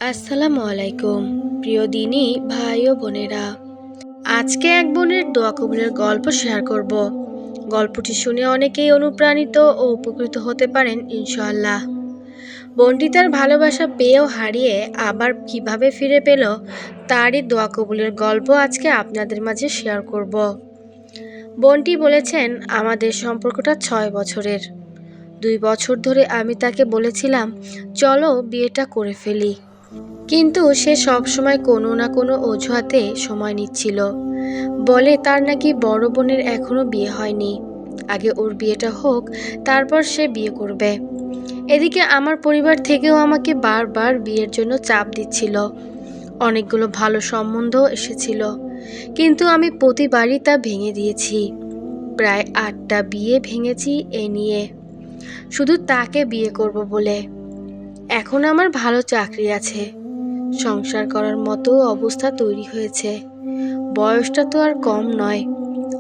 আসসালামু আলাইকুম। প্রিয় দিনী ভাই ও বোনেরা, আজকে এক বোনের দোয়া কবুলের গল্প শেয়ার করব। গল্পটি শুনে অনেকেই অনুপ্রাণিত ও উপকৃত হতে পারেন ইনশাআল্লাহ। বোনটি তার ভালোবাসা পেয়েও হারিয়ে আবার কিভাবে ফিরে পেল, তারই দোয়া কবুলের গল্প আজকে আপনাদের মাঝে শেয়ার করব। বোনটি বলেছেন, আমাদের সম্পর্কটা 6 বছরের। 2 বছর ধরে আমি তাকে বলেছিলাম, চলো বিয়েটা করে ফেলি, কিন্তু সে সবসময় কোনো না কোনো অজুহাতে সময় নিচ্ছিল। বলে তার নাকি বড় বোনের এখনো বিয়ে হয়নি, আগে ওর বিয়েটা হোক, তারপর সে বিয়ে করবে। এদিকে আমার পরিবার থেকেও আমাকে বারবার বিয়ের জন্য চাপ দিচ্ছিল। অনেকগুলো ভালো সম্বন্ধ এসেছিল, কিন্তু আমি প্রতিবারই তা ভেঙে দিয়েছি। প্রায় 8টা বিয়ে ভেঙেছি এ নিয়ে, শুধু তাকে বিয়ে করব বলে। এখন আমার ভালো চাকরি আছে, সংসার করার মতো অবস্থা তৈরি হয়েছে। বয়সটা তো আর কম নয়,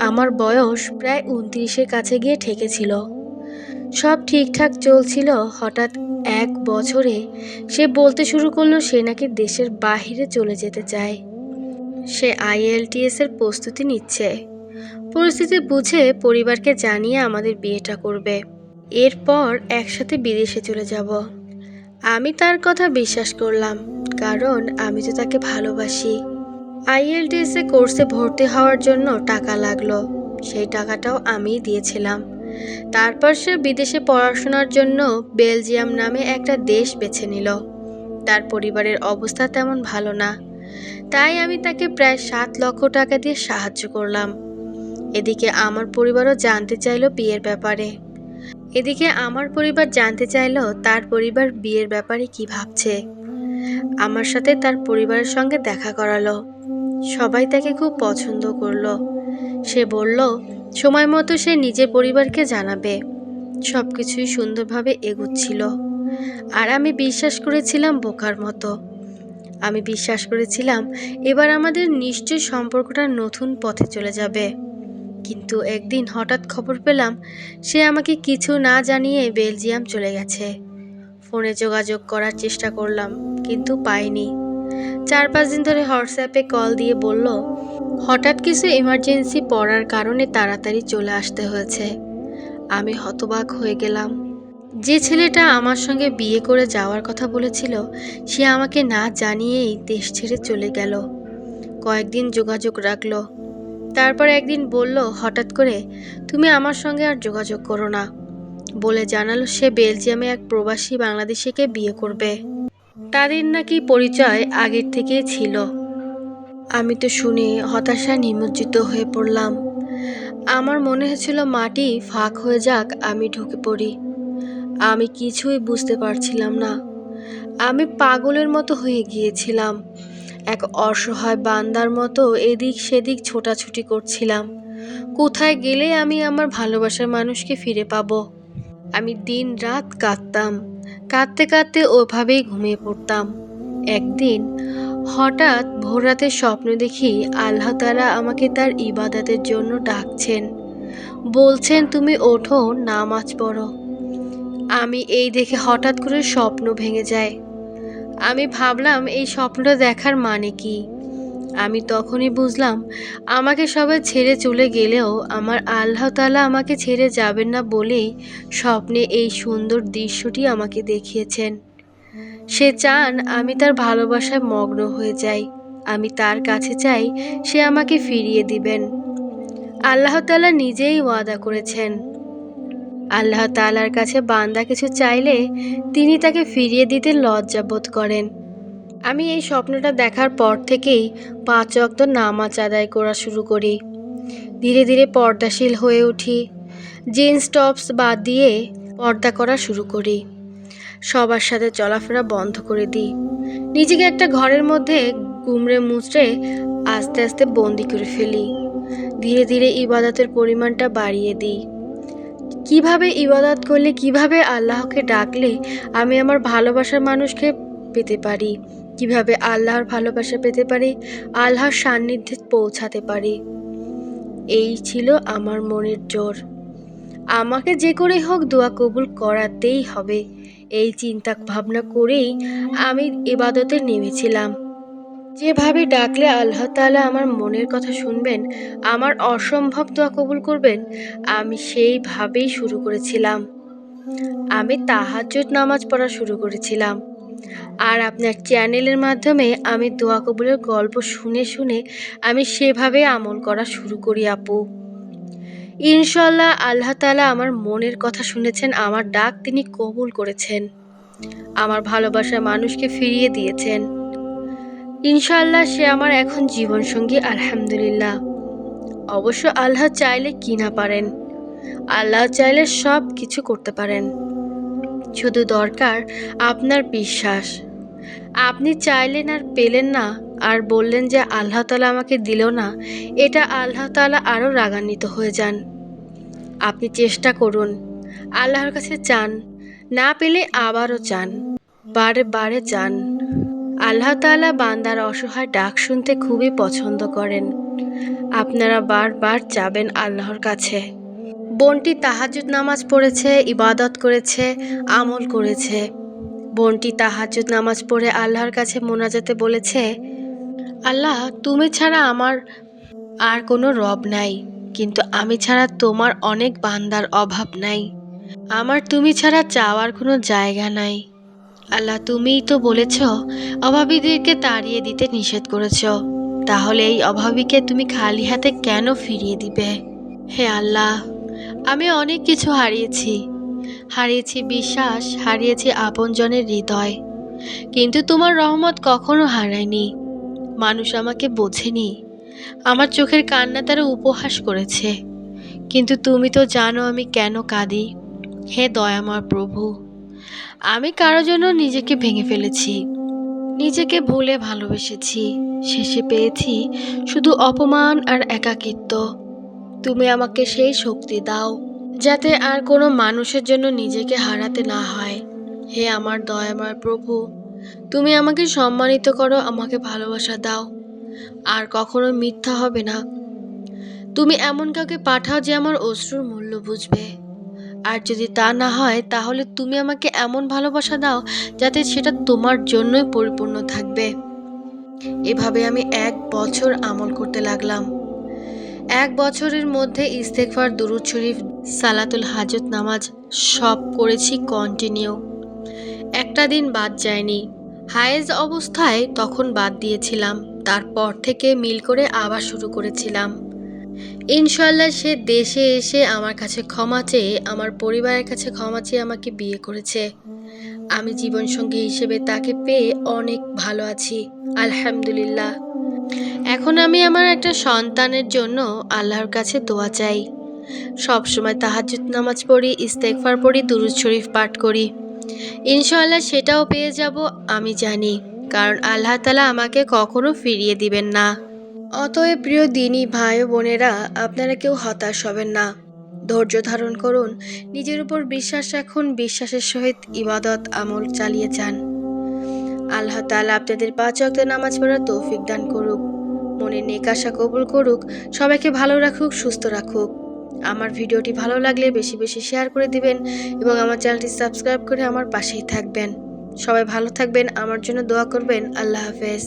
আমার বয়স প্রায় 29-এর কাছে গিয়ে ঠেকেছিল। সব ঠিকঠাক চলছিল, হঠাৎ 1 বছরে সে বলতে শুরু করলো সে নাকি দেশের বাহিরে চলে যেতে চায়। সে IELTS এর প্রস্তুতি নিচ্ছে। পরিস্থিতি বুঝে পরিবারকে জানিয়ে আমাদের বিয়েটা করবে, এরপর একসাথে বিদেশে চলে যাব। আমি তার কথা বিশ্বাস করলাম, কারণ আমি তো তাকে ভালোবাসি। IELTS কোর্সে ভর্তি হওয়ার জন্য টাকা লাগলো, সেই টাকাটাও আমিই দিয়েছিলাম। তারপর সে বিদেশে পড়াশোনার জন্য বেলজিয়াম নামে একটা দেশ বেছে নিল। তার পরিবারের অবস্থা তেমন ভালো না, তাই আমি তাকে প্রায় 7 লক্ষ টাকা দিয়ে সাহায্য করলাম। এদিকে আমার পরিবারও জানতে চাইলো বিয়ের ব্যাপারে। তার পরিবার বিয়ের ব্যাপারে কি ভাবছে। আমার সাথে তার পরিবারের সঙ্গে দেখা করালো। সবাই তাকে খুব পছন্দ করলো। সে বলল, সময় মতো সে নিজের পরিবারকে জানাবে। সবকিছুই সুন্দরভাবে এগুচ্ছিল, আর আমি বিশ্বাস করেছিলাম বোকার মতো। আমি বিশ্বাস করেছিলাম এবার আমাদের নিশ্চয়ই সম্পর্কটা নতুন পথে চলে যাবে। কিন্তু একদিন হঠাৎ খবর পেলাম সে আমাকে কিছু না জানিয়ে বেলজিয়াম চলে গেছে। ফোনে যোগাযোগ করার চেষ্টা করলাম, কিন্তু পাইনি। 4-5 দিন ধরে হোয়াটসঅ্যাপে কল দিয়ে বলল হঠাৎ কিছু এমার্জেন্সি পড়ার কারণে তাড়াতাড়ি চলে আসতে হয়েছে। আমি হতবাক হয়ে গেলাম। যে ছেলেটা আমার সঙ্গে বিয়ে করে যাওয়ার কথা বলেছিল, সে আমাকে না জানিয়েই দেশ ছেড়ে চলে গেল। কয়েকদিন যোগাযোগ রাখলো, তারপর একদিন বলল হঠাৎ করে, তুমি আমার সঙ্গে আর যোগাযোগ করো না, বলে জানালো সে বেলজিয়ামে এক প্রবাসী বাংলাদেশিকে বিয়ে করবে। তাদের নাকি পরিচয় আগের থেকেই ছিল। আমি তো শুনে হতাশায় নিমজ্জিত হয়ে পড়লাম। আমার মনে হয়েছিল মাটি ফাঁক হয়ে যাক, আমি ঢুকে পড়ি। আমি কিছুই বুঝতে পারছিলাম না। আমি পাগলের মতো হয়ে গিয়েছিলাম। এক অসহায় বান্দার মতো এদিক সেদিক ছোটাছুটি করছিলাম। কোথায় গেলে আমি আমার ভালোবাসার মানুষকে ফিরে পাবো। আমি দিন রাত কাঁদতাম, কাঁদতে কাঁদতে ওভাবেই ঘুমিয়ে পড়তাম। একদিন হঠাৎ ভোররাতে স্বপ্ন দেখি আল্লাহ তাআলা আমাকে তার ইবাদতের জন্য ডাকছেন, বলছেন তুমি ওঠো, নামাজ পড়ো। আমি এই দেখে হঠাৎ করে স্বপ্ন ভেঙে যায়। আমি ভাবলাম এই স্বপ্নটা দেখার মানে কি। আমি তখনই বুঝলাম আমাকে সবাই ছেড়ে চলে গেলেও আমার আল্লাহ তাআলা আমাকে ছেড়ে যাবেন না বলেই স্বপ্নে এই সুন্দর দৃশ্যটি আমাকে দেখিয়েছেন। সে চান আমি তার ভালোবাসায় মগ্ন হয়ে যাই। আমি তার কাছে চাই, সে আমাকে ফিরিয়ে দিবেন। আল্লাহ তাআলা নিজেই ওয়াদা করেছেন, আল্লাহ তাআলার কাছে বান্দা কিছু চাইলে তিনি তাকে ফিরিয়ে দিতে লজ্জা বোধ করেন। আমি এই স্বপ্নটা দেখার পর থেকেই 5 ওয়াক্ত নামাজ আদায় করা শুরু করি। ধীরে ধীরে পর্দাশীল হয়ে উঠি। জিন্স টপস বাদ দিয়ে পর্দা করা শুরু করি। সবার সাথে চলাফেরা বন্ধ করে দিই। নিজেকে একটা ঘরের মধ্যে গুমড়ে মুচড়ে আস্তে আস্তে বন্দি করে ফেলি। ধীরে ধীরে ইবাদতের পরিমাণটা বাড়িয়ে দিই। কিভাবে ইবাদত করলে, কিভাবে আল্লাহকে ডাকলে আমি আমার ভালোবাসার মানুষকে পেতে পারি, কিভাবে আল্লাহর ভালোবাসা পেতে পারি, আল্লাহর সান্নিধ্যে পৌঁছাতে পারি, এই ছিল আমার মনের জোর। আমাকে যে করেই হোক দোয়া কবুল করাতেই হবে, এই চিন্তা ভাবনা করেই আমি ইবাদতে নেমেছিলাম। যেভাবে ডাকলে আল্লাহ তাআলা আমার মনের কথা শুনবেন, আমার অসম্ভব দোয়া কবুল করবেন, আমি সেইভাবেই শুরু করেছিলাম। আমি তাহাজ্জুদ নামাজ পড়া শুরু করেছিলাম। আর আপনার চ্যানেলের মাধ্যমে আমি দোয়া কবুলের গল্প শুনে শুনে আমি সেভাবে আমল করা শুরু করি আপু। ইনশাল্লাহ আল্লাহ তাআলা আমার মনের কথা শুনেছেন, আমার ডাক তিনি কবুল করেছেন, আমার ভালোবাসার মানুষকে ফিরিয়ে দিয়েছেন। ইনশাল্লাহ সে আমার এখন জীবনসঙ্গী, আলহামদুলিল্লাহ। অবশ্য আল্লাহ চাইলে কি না পারেন, আল্লাহ চাইলে সব কিছু করতে পারেন, শুধু দরকার আপনার বিশ্বাস। আপনি চাইলেন আর পেলেন না, আর বললেন যে আল্লাহ তাআলা আমাকে দিল না, এটা আল্লাহ তাআলা আরও রাগান্বিত হয়ে যান। আপনি চেষ্টা করুন, আল্লাহর কাছে চান, না পেলে আবারও চান, বারে বারে চান। আল্লাহ তাআলা বান্দার অসহায় ডাক শুনতে খুবই পছন্দ করেন। আপনারা বারবার চাবেন আল্লাহর কাছে। বোনটি তাহাজ্জুদ নামাজ পড়েছে, ইবাদত করেছে, আমল করেছে। বোনটি তাহাজ্জুদ নামাজ পড়ে আল্লাহর কাছে মোনাজাতে বলেছে, আল্লাহ তুমি ছাড়া আমার আর কোনো রব নাই, কিন্তু আমি ছাড়া তোমার অনেক বান্দার অভাব নাই। আমার তুমি ছাড়া চাওয়ার কোনো জায়গা নাই। আল্লাহ তুমিই তো বলেছ অভাবীদেরকে তাড়িয়ে দিতে নিষেধ করেছ, তাহলে এই অভাবীকে তুমি খালি হাতে কেন ফিরিয়ে দিবে? হে আল্লাহ, আমি অনেক কিছু হারিয়েছি বিশ্বাস, হারিয়েছি আপনজনের হৃদয়, কিন্তু তোমার রহমত কখনো হারায়নি। মানুষ আমাকে বোঝেনি, আমার চোখের কান্না তারা উপহাস করেছে, কিন্তু তুমি তো জানো আমি কেন কাঁদি। হে দয়াময় প্রভু, আমি কারো জন্য নিজেকে ভেঙে ফেলেছি, নিজেকে ভুলে ভালোবেসেছি, শেষে পেয়েছি শুধু অপমান আর একাকিত্ব। তুমি আমাকে সেই শক্তি দাও যাতে আর কোনো মানুষের জন্য নিজেকে হারাতে না হয়। হে আমার দয়াময় প্রভু, তুমি আমাকে সম্মানিত করো, আমাকে ভালোবাসা দাও, আর কখনো মিথ্যা হবে না। তুমি এমন কাউকে পাঠাও যে আমার অশ্রুর মূল্য বুঝবে, আর যদি তা না হয় তাহলে তুমি আমাকে এমন ভালোবাসা দাও যাতে সেটা তোমার জন্যই পরিপূর্ণ থাকবে। এভাবে আমি 1 বছর আমল করতে লাগলাম। 1 বছরের মধ্যে ইস্তেগফার, দুরূদ শরীফ, সালাতুল হাজত নামাজ সব করেছি কন্টিনিউ, একটা দিন বাদ যায়নি। হায়েজ অবস্থায় তখন বাদ দিয়েছিলাম, তারপর থেকে মিল করে আবার শুরু করেছিলাম। ইনশাল্লাহ সে দেশে এসে আমার কাছে ক্ষমা চেয়ে, আমার পরিবারের কাছে ক্ষমা চেয়ে আমাকে বিয়ে করেছে। আমি জীবনসঙ্গী হিসেবে তাকে পেয়ে অনেক ভালো আছি, আলহামদুলিল্লাহ। এখন আমি আমার একটা সন্তানের জন্য আল্লাহর কাছে দোয়া চাই। সবসময় তাহাজ্জুদ নামাজ পড়ি, ইস্তেগফার পড়ি, দুরূদ শরীফ পাঠ করি। ইনশাআল্লাহ সেটাও পেয়ে যাব আমি জানি, কারণ আল্লাহ তাআলা আমাকে কখনো ফিরিয়ে দিবেন না। অতএব প্রিয় দিনী ভাই ও বোনেরা, আপনারা কেউ হতাশ হবেন না, ধৈর্য ধারণ করুন, নিজের উপর বিশ্বাস রাখুন, বিশ্বাসের সহিত ইবাদত আমল চালিয়ে যান। আল্লাহ তাআলা আপনাদের 5 ওয়াক্ত নামাজ পড়ার তৌফিক দান করুক, মনের নেক আশা কবুল করুক, সবাইকে ভালো রাখুক, সুস্থ রাখুক। আমার ভিডিওটি ভালো লাগলে বেশি বেশি শেয়ার করে দিবেন এবং আমার চ্যানেলটি সাবস্ক্রাইব করে আমার পাশেই থাকবেন। সবাই ভালো থাকবেন, আমার জন্য দোয়া করবেন। আল্লাহ হাফেজ।